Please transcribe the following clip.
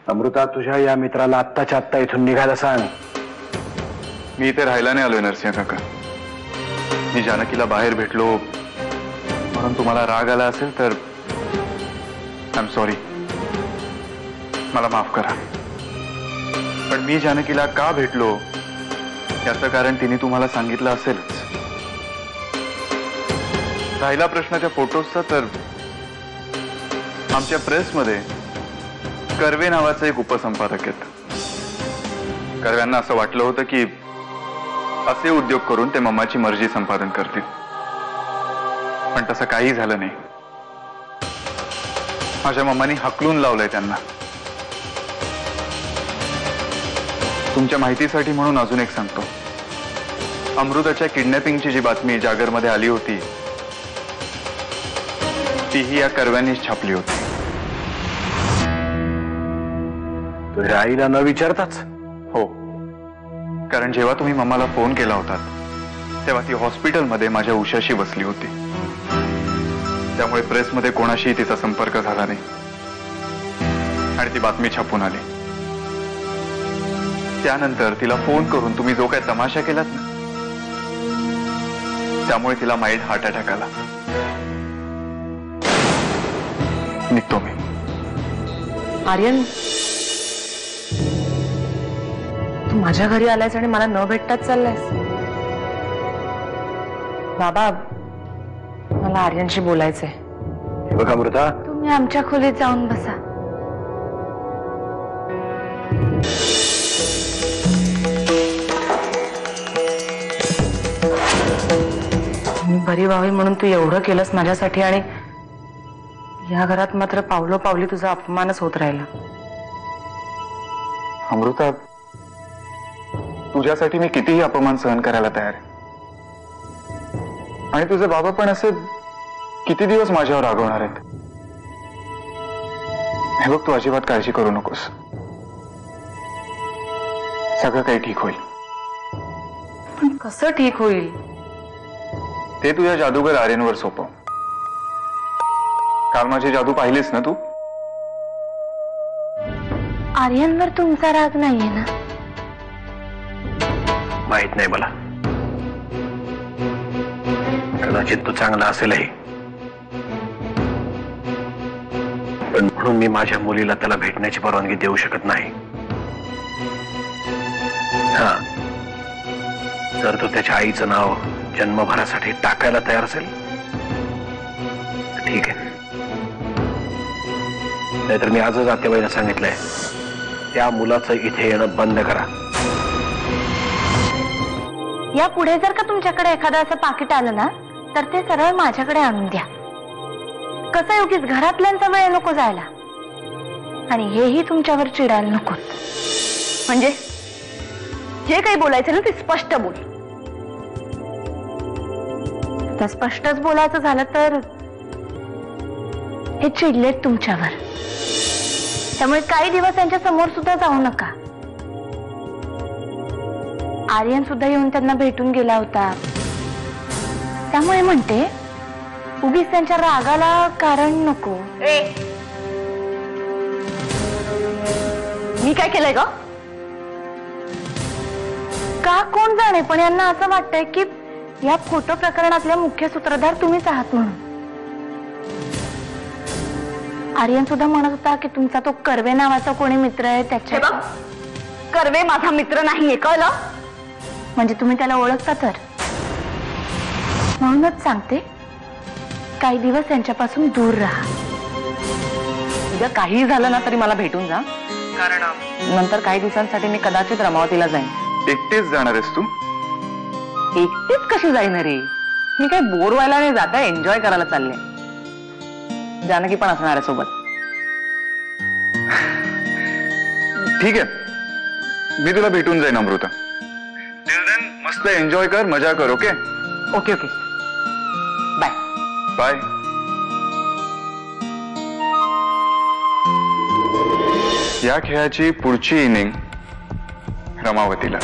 अमृता, तुझ्या या मित्राला आत्ताच्या आत्ता इथून निघायला सांग. मी इथे राहायला नाही आलोय नरसिंह काका. मी जानकीला बाहेर भेटलो म्हणून तुम्हाला राग आला असेल तर आय एम सॉरी, मला माफ करा. पण मी जानकीला का भेटलो याचं कारण तिने तुम्हाला सांगितलं असेलच. राहिला प्रश्न त्या फोटोजचा, तर आमच्या प्रेसमध्ये कर्वे नावाचे एक उपसंपादक आहेत. कर्व्यांना असं वाटलं होतं की असे उद्योग करून ते मम्माची मर्जी संपादन करतील, पण तसं काही झालं नाही. माझ्या मम्मानी हकलून लावलंय त्यांना. तुमच्या माहितीसाठी म्हणून अजून एक सांगतो. अमृताच्या किडनॅपिंगची जी बातमी जागरमध्ये आली होती तीही या कर्व्यांनीच छापली होती. तुझ्या आईला न विचारताच? हो, कारण जेव्हा तुम्ही मम्माला फोन केला होता तेव्हा ती हॉस्पिटलमध्ये माझ्या उशाशी बसली होती. त्यामुळे प्रेसमध्ये कोणाशीही तिचा संपर्क झाला नाही आणि ती बातमी छापून आली. त्यानंतर तिला फोन करून तुम्ही जो काय तमाशा केलात ना, त्यामुळे तिला माइल्ड हार्ट अटॅक आला. निघतो मी. आर्यन, तू माझ्या घरी आलायस आणि मला न भेटताच चाललायस? बाबा, मला आर्यनशी बोलायचंय. हे बघ अमृता, तुम्ही आमच्या खोलीत जाऊन बसा. मी बरी व्हावी म्हणून तू एवढं केलंस माझ्यासाठी, आणि या घरात मात्र पावलोपावली तुझा अपमानच होत राहिला. अमृता, तुझ्यासाठी मी कितीही अपमान सहन करायला तयार आहे. आणि तुझे बाबा पण असे किती दिवस माझ्यावर रागवणार आहेत. हे बघ, तू अजिबात काळजी करू नकोस. सगळं काही ठीक होईल. पण कसं ठीक होईल? ते तुझ्या जादूगर आर्यनवर सोपव. काल माझी जादू पाहिलीस ना तू? आर्यनवर तुमचा राग नाहीये ना? माहित नाही मला. कदाचित तो चांगला असेलही, पण म्हणून मी माझ्या मुलीला त्याला भेटण्याची परवानगी देऊ शकत नाही. हा, जर तो त्याच्या आईचं नाव जन्मभरासाठी टाकायला तयार असेल ठीक आहे, नाहीतर मी आजच आत्याबाईला सांगितलंय त्या मुलाचं इथे येणं बंद करा. या पुढे जर का तुमच्याकडे एखादं असं पाकिट आलं ना, तर ते सरळ माझ्याकडे आणून द्या. कसं योगीच घरातल्यांचा वेळ नको जायला, आणि हेही तुमच्यावर चिडायला नको. म्हणजे जे काही बोलायचं ना ते स्पष्ट बोल. तर स्पष्टच बोलायचं झालं तर हे चिडलेत तुमच्यावर, त्यामुळे काही दिवस त्यांच्या समोर सुद्धा जाऊ नका. आर्यन सुद्धा येऊन त्यांना भेटून गेला होता, त्यामुळे म्हणते उगीच त्यांच्या रागाला कारण नको. मी काय केलंय ग? का कोण जाणे, पण यांना असं वाटतंय की या फोटो प्रकरणातले मुख्य सूत्रधार तुम्हीच आहात म्हणून. आर्यन सुद्धा म्हणत होता की तुमचा तो कर्वे नावाचा कोणी मित्र आहे त्याच्या. कर्वे माझा मित्र नाहीये, कळलं? म्हणजे तुम्ही त्याला ओळखता तर? म्हणूनच सांगते, काही दिवस त्यांच्यापासून दूर राहा. उद्या काही झालं ना तरी मला भेटून जा, कारण नंतर काही दिवसांसाठी मी कदाचित रमावतीला जाईन. एकटीच जाणार आहेस तू? एकटीच कशी जाईन रे? मी काही बोर व्हायला नाही जात आहे, एन्जॉय करायला चालले. जानकी पण असणार आहे सोबत. ठीक आहे, मी तुला भेटून जाईन अमृता. टिल देन मस्त एन्जॉय कर, मजा कर. Okay okay okay, bye bye. या खेळाची पुढची इनिंग रमावतीला.